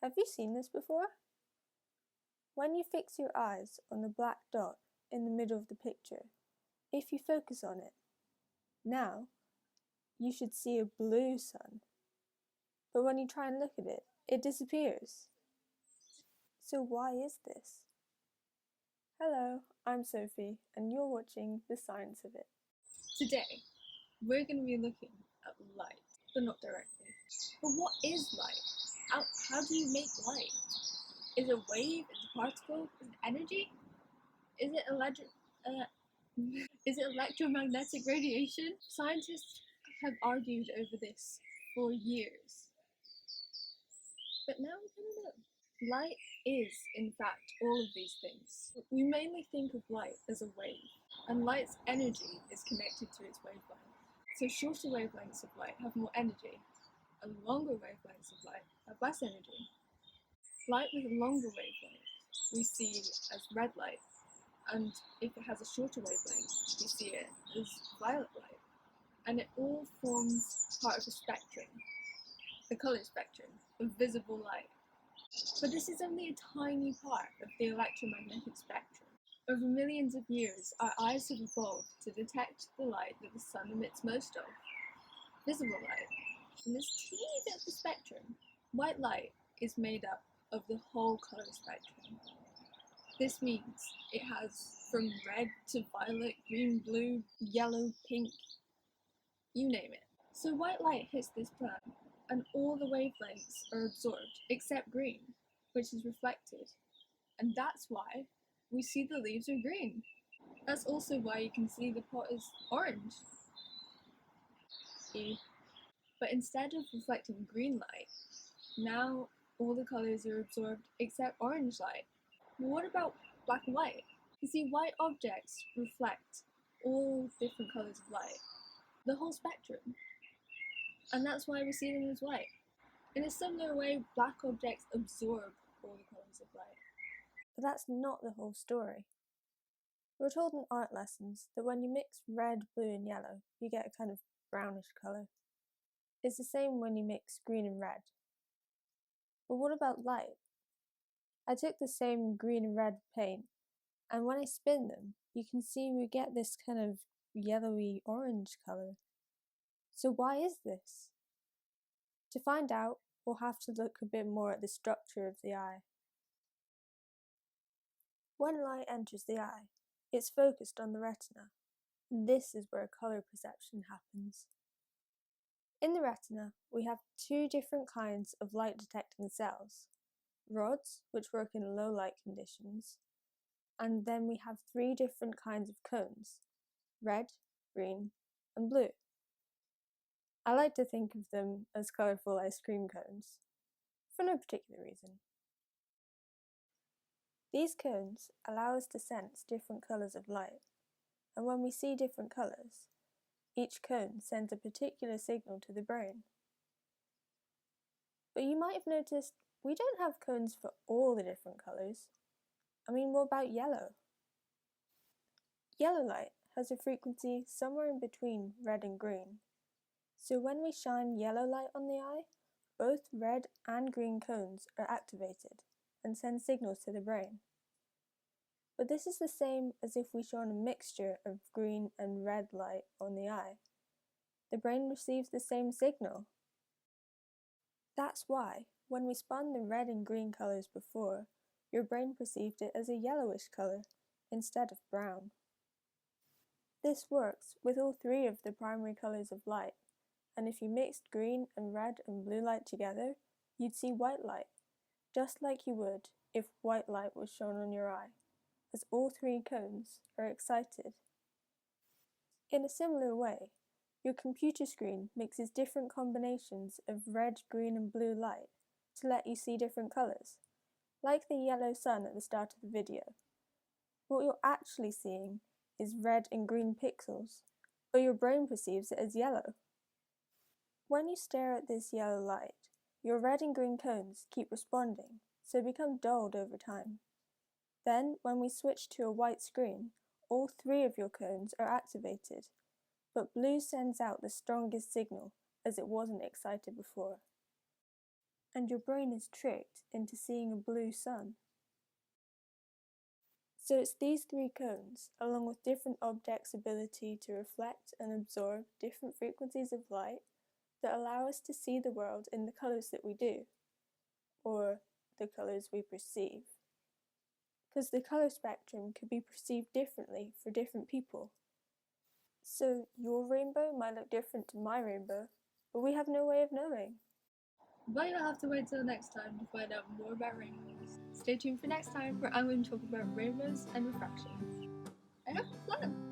Have you seen this before? When you fix your eyes on the black dot in the middle of the picture, if you focus on it, now you should see a blue sun. But when you try and look at it, it disappears. So why is this? Hello, I'm Sophie, and you're watching The Science of It. Today, we're going to be looking at light, but not directly. But what is light? How do you make light? Is it a wave? Is it a particle? Is it energy? Is it electromagnetic radiation? Scientists have argued over this for years. But now we kind of know. Light is, in fact, all of these things. We mainly think of light as a wave, and light's energy is connected to its wavelength. So shorter wavelengths of light have more energy, and longer wavelengths of light have less energy. Light with a longer wavelength we see as red light, and if it has a shorter wavelength, we see it as violet light. And it all forms part of a spectrum, the colour spectrum, of visible light. But this is only a tiny part of the electromagnetic spectrum. Over millions of years, our eyes have evolved to detect the light that the sun emits most of, visible light. In this teeny bit of the spectrum, white light is made up of the whole colour spectrum. This means it has from red to violet, green, blue, yellow, pink, you name it. So white light hits this plant, and all the wavelengths are absorbed except green, which is reflected. And that's why we see the leaves are green. That's also why you can see the pot is orange. But instead of reflecting green light, now all the colours are absorbed except orange light. But what about black and white? You see, white objects reflect all different colours of light, the whole spectrum. And that's why we see them as white. In a similar way, black objects absorb all the colours of light. But that's not the whole story. We're told in art lessons that when you mix red, blue and yellow, you get a kind of brownish colour. It's the same when you mix green and red. But what about light? I took the same green and red paint, and when I spin them, you can see we get this kind of yellowy orange colour. So why is this? To find out, we'll have to look a bit more at the structure of the eye. When light enters the eye, it's focused on the retina, and this is where colour perception happens. In the retina, we have two different kinds of light detecting cells: rods, which work in low light conditions, and then we have three different kinds of cones: red, green, and blue. I like to think of them as colourful ice cream cones, for no particular reason. These cones allow us to sense different colours of light, and when we see different colours, each cone sends a particular signal to the brain. But you might have noticed we don't have cones for all the different colours. I mean, what about yellow? Yellow light has a frequency somewhere in between red and green. So when we shine yellow light on the eye, both red and green cones are activated and send signals to the brain. But this is the same as if we shone a mixture of green and red light on the eye. The brain receives the same signal. That's why, when we spun the red and green colours before, your brain perceived it as a yellowish colour instead of brown. This works with all three of the primary colours of light, and if you mixed green and red and blue light together, you'd see white light, just like you would if white light was shown on your eye, as all three cones are excited. In a similar way, your computer screen mixes different combinations of red, green and blue light to let you see different colours, like the yellow sun at the start of the video. What you're actually seeing is red and green pixels, but your brain perceives it as yellow. When you stare at this yellow light, your red and green cones keep responding, so become dulled over time. Then, when we switch to a white screen, all three of your cones are activated, but blue sends out the strongest signal as it wasn't excited before. and your brain is tricked into seeing a blue sun. So it's these three cones, along with different objects' ability to reflect and absorb different frequencies of light, that allow us to see the world in the colours that we do, or the colours we perceive. Because the colour spectrum could be perceived differently for different people. So your rainbow might look different to my rainbow, but we have no way of knowing. But you'll have to wait till next time to find out more about rainbows. Stay tuned for next time, where I'm going to talk about rainbows and refraction. I have a plan!